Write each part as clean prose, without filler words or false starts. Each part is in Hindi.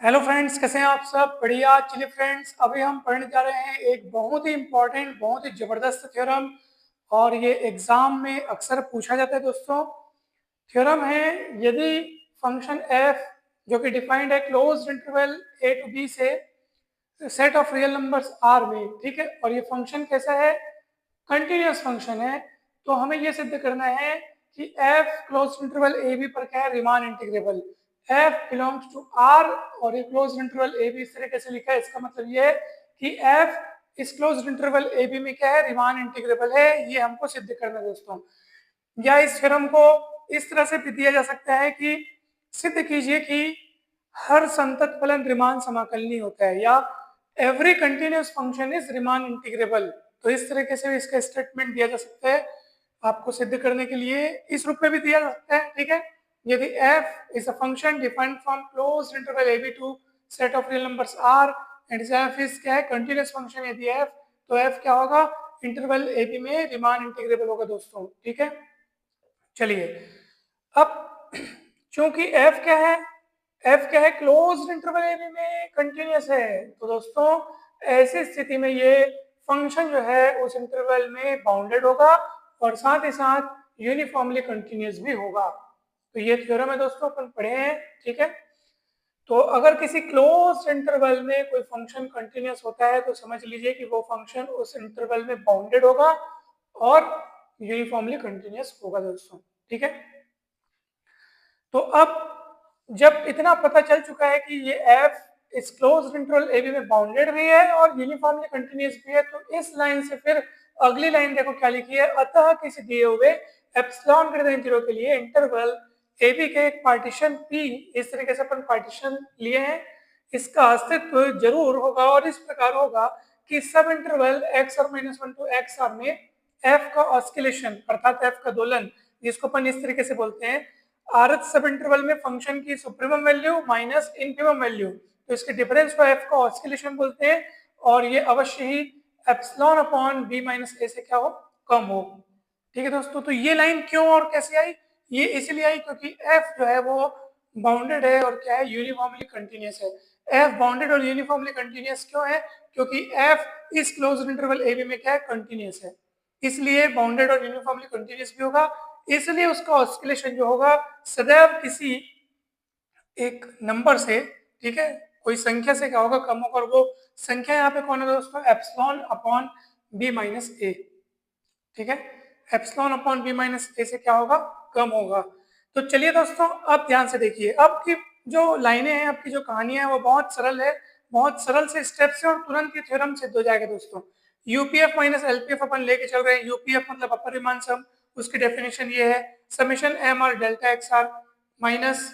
हेलो फ्रेंड्स, कैसे हैं आप सब? बढ़िया। चलिए फ्रेंड्स, अभी हम पढ़ने जा रहे हैं एक बहुत ही इंपॉर्टेंट, बहुत ही जबरदस्त थ्योरम। और ये एग्जाम में अक्सर पूछा जाता है दोस्तों। थ्योरम है, यदि फंक्शन एफ जो कि डिफाइंड है closed interval A to B से set of real numbers R में, ठीक है, और ये फंक्शन कैसा है? कंटिन्यूअस फंक्शन है। तो हमें ये सिद्ध करना है कि F close interval A B पर क्या है? Riemann integrable. F belongs to R, और ये क्लोज इंटरवल ए बी इस तरीके से लिखा है। इसका मतलब ये है कि एफ इस क्लोज इंटरवल ए बी में क्या है? रीमान इंटीग्रेबल है। ये हमको सिद्ध करना है दोस्तों। या इस थ्योरम को इस तरह से भी दिया जा सकता है कि सिद्ध कीजिए कि हर संतत फलन रीमान समाकलनीय होता है, या every continuous function is Riemann integrable. तो इस तरीके से भी इसका स्टेटमेंट दिया जा सकता है। आपको सिद्ध करने के लिए इस रूप में भी दिया जा सकता है, ठीक है। यदि f is a function defined from closed interval ab to set of real numbers r and f is क्या है? Continuous function. यदि f, तो f क्या होगा? इंटरवल ab में रीमान इंटीग्रेबल होगा दोस्तों, ठीक है। चलिए, अब चूंकि f क्या है? f क्या है? क्लोज्ड इंटरवल ab में कंटिन्यूअस है। तो दोस्तों, ऐसी स्थिति में ये फंक्शन जो है उस इंटरवल में बाउंडेड होगा और साथ ही साथ यूनिफॉर्मली कंटिन्यूअस भी होगा। तो ये थ्योरम है दोस्तों, अपन पढ़े हैं, ठीक है। तो अगर किसी क्लोज इंटरवल में कोई फंक्शन कंटिन्यूअस होता है तो समझ लीजिए कि वो फंक्शन उस इंटरवल में बाउंडेड होगा और यूनिफॉर्मली कंटिन्यूअस होगा दोस्तों, ठीक है। तो अब जब इतना पता चल चुका है कि ये f इस क्लोज्ड इंटरवल ab में बाउंडेड भी है और यूनिफॉर्मली कंटिन्यूअस भी है, तो इस लाइन से फिर अगली लाइन देखो क्या लिखी है। अतः किसी दिए हुए एप्सिलॉन ग्रेटर देन 0 के लिए इंटरवल ab के एक पार्टीशन p, इस तरीके से अपन पार्टीशन लिए हैं, इसका अस्तित्व जरूर होगा और इस प्रकार होगा कि सब इंटरवल x और -1 टू x r में f का ऑस्किलेशन अर्थात f का दोलन, जिसको अपन इस तरीके से बोलते हैं आरथ सब इंटरवल में फंक्शन की supremum value minus infimum value, तो इसके डिफरेंस को f का ऑस्किलेशन बोलते हैं। और ये अवश्य ही epsilon upon b minus A से क्या हो? कम हो, ठीक है दोस्तों। तो ये लाइन क्यों और कैसे आई? ये इसलिए आई क्योंकि f जो है वो बाउंडेड है और क्या है? यूनिफॉर्मली कंटिन्यूअस है। f बाउंडेड और यूनिफॉर्मली कंटिन्यूअस क्यों है? क्योंकि f इस क्लोज्ड इंटरवल ab में क्या है? कंटिन्यूअस है, इसलिए बाउंडेड और यूनिफॉर्मली कंटिन्यूअस भी होगा। इसलिए उसका ऑस्किलेशन जो होगा सदैव किसी एक नंबर से, ठीक है, कोई संख्या से क्या होगा? कम होगा। और वो संख्या यहाँ पे कौन है दोस्तों? एप्सिलॉन अपॉन बी माइनस ए, ठीक है। Epsilon upon B minus A से क्या होगा? कम होगा। तो चलिए दोस्तों, अब ध्यान से देखिए। अब की जो लाइनें हैं, अब की जो कहानियां हैं, वो बहुत सरल है, बहुत सरल से स्टेप से, और तुरंत ये थ्योरम सिद्ध हो जाएगा दोस्तों। यूपीएफ माइनस एलपीएफ अपन लेके चल रहे हैं। यूपीएफ मतलब अपर रिमान सम, उसकी डेफिनेशन ये है summation M R delta X R minus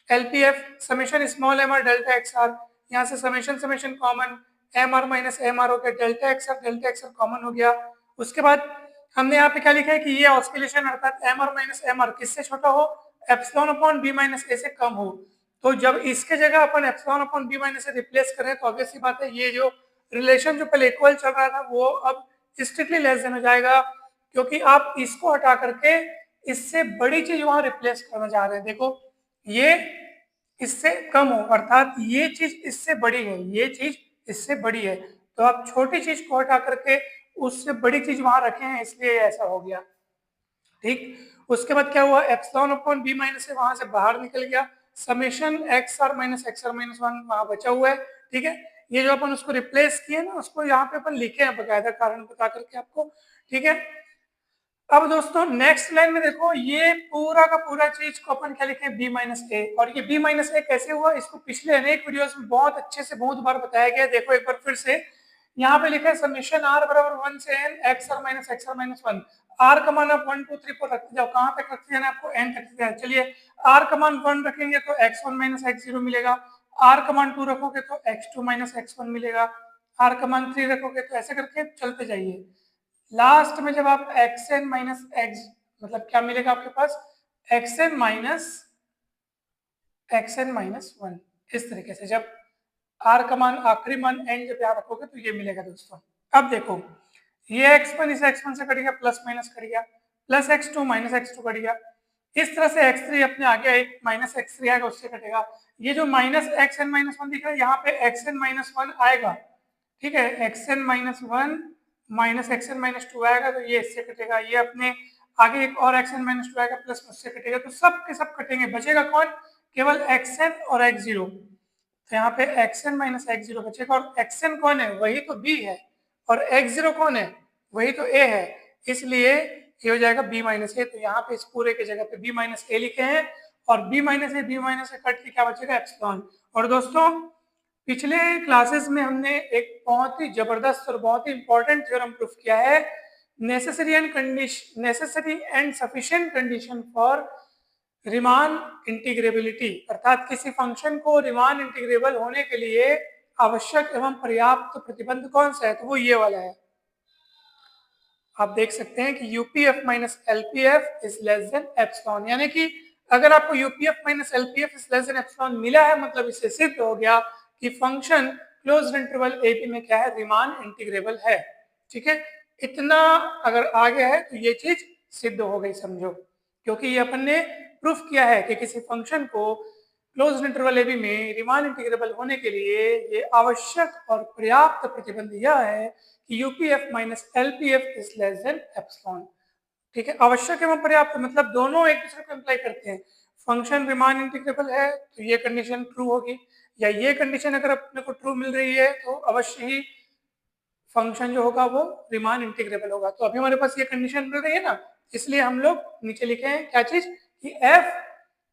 LPF summation small M R delta X R. यहाँ से summation summation common, M R minus M R हो गया, डेल्टा एक्स आर कॉमन हो गया। उसके बाद हमने यहाँ पे क्या लिखा है कि ये ऑस्किलेशन अर्थात M R minus M R किससे छोटा हो? Epsilon upon B minus A से कम हो। तो जब इसके जगह अपन epsilon upon B minus A replace करें तो ऑब्वियस सी बात है, ये जो रिलेशन जो पहले इक्वल चल रहा था वो अब स्ट्रिक्टली लेस देन हो जाएगा, क्योंकि आप इसको हटा करके इससे बड़ी चीज वहां रिप्लेस करना चाह रहे हैं। देखो, ये इससे कम हो अर्थात ये चीज इससे बड़ी है, ये चीज इससे बड़ी है, तो आप छोटी चीज को हटा करके उससे बड़ी चीज वहां रखे हैं, इसलिए ऐसा हो गया, ठीक। उसके बाद क्या हुआ? एप्सिलॉन अपॉन बी माइनस से वहां से बाहर निकल गया, summation X R minus one वहां बचा हुआ है, ठीक है। ये जो अपन उसको रिप्लेस किए ना, उसको यहाँ पे अपन लिखे हैं बकायदा कारण बता करके आपको, ठीक है। अब दोस्तों नेक्स्ट लाइन में देखो, ये पूरा का पूरा चीज को अपन क्या लिखे? बी माइनस ए। और ये बी माइनस ए कैसे हुआ? इसको पिछले अनेक वीडियोस में बहुत अच्छे से बहुत बार बताया गया। देखो एक बार फिर से, यहाँ पे लिखा है समेशन आर बराबर 1 से N X R minus one. R का मान आप 1 2 3 4 रखते जाओ, कहाँ तक रखते जाना आपको? एन तक जाना। चलिए, आर का मान 1 रखेंगे तो X one minus X zero मिलेगा, आर का मान 2 रखोगे तो X two minus X one मिलेगा, आर का मान 3 रखोगे तो ऐसे करके चलते जाइए। लास्ट में जब आप एक्स एन माइनस एक्स, मतलब क्या मिलेगा आपके पास? X N minus one. इस तरीके से जब आर का मान आखिरी मान एन जब यहाँ रखोगे तो ये मिलेगा दोस्तों। अब देखो, ये एक्स वन इस एक्स वन से कट गया, प्लस माइनस कट गया, plus X two minus X two cut गया, इस तरह से x3 अपने आगे एक माइनस x3 आएगा, उससे कटेगा। ये जो माइनस xn-1 दिख रहा है, यहाँ पे xn-1 आएगा, ठीक है, xn-1 माइनस xn-2 आएगा, तो ये इससे कटेगा। ये अपने आगे एक और xn-2 आएगा, प्लस उससे कटेगा, तो सब के सब कटेंगे। बचेगा कौन? केवल xn और x0। तो यहाँ पे xn-x0 बचेगा, और xn कौन है? वही तो b है, और x0 कौन है? वही तो a है, इसलिए ये हो जाएगा b माइनस ए। तो यहाँ पे इस पूरे की जगह पे b माइनस ए लिखे हैं, और b माइनस ए कट के क्या बचेगा? एप्सिलॉन। और दोस्तों पिछले क्लासेस में हमने एक बहुत ही जबरदस्त और बहुत ही इंपॉर्टेंट थ्योरम प्रूफ किया है, necessary and sufficient condition for Riemann integrability, अर्थात किसी फंक्शन को रीमान इंटीग्रेबल होने के लिए आवश्यक एवं पर्याप्त प्रतिबंध कौन सा है? तो वो ये वाला है। आप देख सकते हैं कि UPF minus LPF is less than epsilon, यानी कि अगर आपको UPF minus LPF is less than epsilon मिला है, मतलब इससे सिद्ध हो गया कि function closed interval A B में क्या है? रीमान इंटीग्रेबल है। ठीक है, इतना अगर आ गया है तो ये चीज सिद्ध हो गई, समझो, क्योंकि ये अपन ने प्रूफ किया है कि किसी फंक्शन को क्लोज्ड इंटरवल ए बी में रीमान इंटीग्रेबल होने के लिए ये आवश्यक और पर्याप्त प्रतिबंध यह है कि UPF minus LPF is less than epsilon. ठीक है, आवश्यक एवं पर्याप्त मतलब दोनों एक दूसरे को इम्प्लाई करते हैं। फंक्शन रीमान इंटीग्रेबल है तो ये कंडीशन ट्रू होगी, या ये कंडीशन अगर अपने को ट्रू मिल रही है तो अवश्य ही फंक्शन जो होगा वो रीमान इंटीग्रेबल होगा। तो अभी हमारे पास ये कंडीशन मिल रही है ना, इसलिए हम लोग नीचे लिखे हैं क्या चीज कि f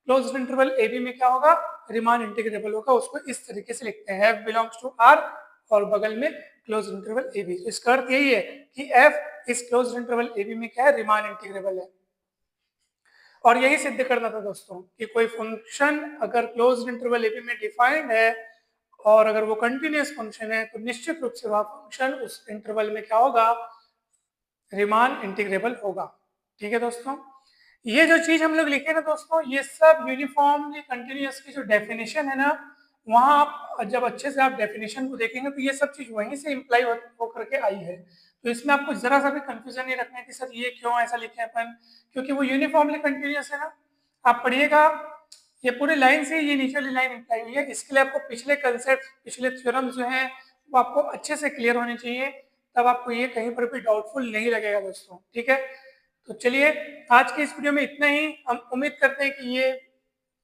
closed interval A B में क्या होगा? रीमान इंटीग्रेबल होगा। उसको इस तरीके से लिखते हैं, f बिलोंग्स टू r और बगल में क्लोज्ड इंटरवल ए बी। तो इसका अर्थ यही है कि f इस क्लोज्ड इंटरवल ए बी में क्या है? रीमान इंटीग्रेबल है। और यही सिद्ध करना था दोस्तों कि कोई फंक्शन अगर क्लोज्ड इंटरवल ए बी में डिफाइंड है और अगर वो कंटिन्यूअस फंक्शन है तो निश्चित रूप से वह फंक्शन उस इंटरवल में क्या होगा? रीमान इंटीग्रेबल होगा। ठीक है दोस्तों, ये जो चीज हम लोग लिखे ना दोस्तों, ये सब यूनिफॉर्मली कंटिन्यूअस की जो डेफिनेशन है ना, वहां आप जब अच्छे से आप डेफिनेशन को देखेंगे तो ये सब चीज वहीं से इम्प्लाई होकर के आई है। तो इसमें आपको जरा सा भी कंफ्यूजन नहीं रखना है कि सर ये क्यों ऐसा लिखे अपन, क्योंकि वो यूनिफॉर्मली कंटिन्यूअस है ना। आप पढ़िएगा, ये पूरी लाइन से ये नीचे वाली लाइन इम्प्लाई हुई है, इसके लिए आपको पिछले कंसेप्ट, पिछले थ्योरम जो हैं वो आपको अच्छे से क्लियर होने चाहिए, तब आपको ये कहीं पर भी डाउटफुल नहीं लगेगा दोस्तों। ठीक है, तो चलिए आज की इस वीडियो में इतना ही। हम उम्मीद करते हैं कि ये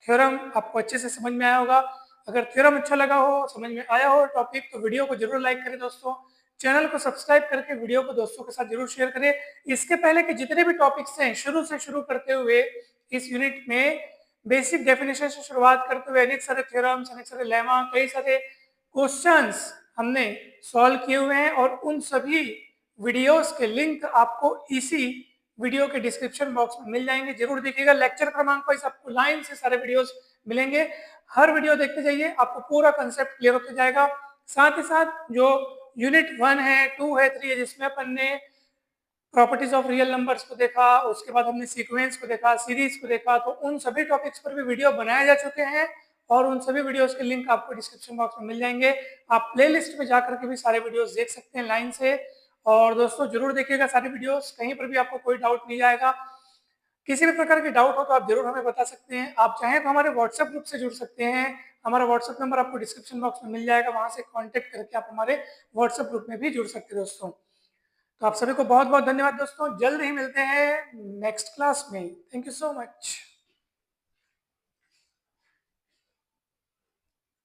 थ्योरम आपको अच्छे से समझ में आया होगा। अगर थ्योरम अच्छा लगा हो, समझ में आया हो टॉपिक, तो वीडियो को जरूर लाइक करें दोस्तों। चैनल को सब्सक्राइब करके वीडियो को दोस्तों के साथ जरूर शेयर करें। इसके पहले के जितने भी टॉपिक्स हैं शुरू से शुरू करते हुए इस यूनिट में बेसिक डेफिनेशन से शुरुआत करते हुए अनेक सारे थ्योरम्स, अनेक सारे लेमा, कई सारे क्वेश्चंस हमने सॉल्व किए हुए हैं, और उन सभी वीडियोस के लिंक आपको इसी वीडियो के डिस्क्रिप्शन बॉक्स में मिल जाएंगे। जरूर देखिएगा, लेक्चर क्रमांक वाइज आपको लाइन से सारे वीडियोस मिलेंगे। हर वीडियो देखते जाइए, आपको पूरा कंसेप्ट क्लियर होते जाएगा। साथ ही साथ जो यूनिट 1 है, 2 है, 3 है, जिसमें अपन ने प्रॉपर्टीज ऑफ रियल नंबर्स को देखा, उसके बाद हमने सीक्वेंस को देखा, सीरीज को देखा, तो उन सभी टॉपिक्स पर भी वीडियो बनाए जा चुके हैं, और उन सभी वीडियोस के लिंक आपको डिस्क्रिप्शन बॉक्स में मिल जाएंगे। आप प्लेलिस्ट में जाकर के भी सारे वीडियोस देख सकते हैं लाइन से। और दोस्तों जरूर देखिएगा सारे वीडियोस, कहीं पर भी आपको कोई डाउट नहीं आएगा। किसी भी प्रकार की डाउट हो तो आप जरूर हमें बता सकते हैं। आप चाहें तो हमारे व्हाट्सएप ग्रुप से जुड़ सकते हैं, हमारा व्हाट्सएप नंबर आपको डिस्क्रिप्शन बॉक्स में मिल जाएगा, वहां से कांटेक्ट करके आप हमारे व्हाट्सएप ग्रुप में भी जुड़ सकते हैं दोस्तों। तो आप सभी को बहुत बहुत धन्यवाद दोस्तों, जल्द ही मिलते हैं नेक्स्ट क्लास में। Thank you so much.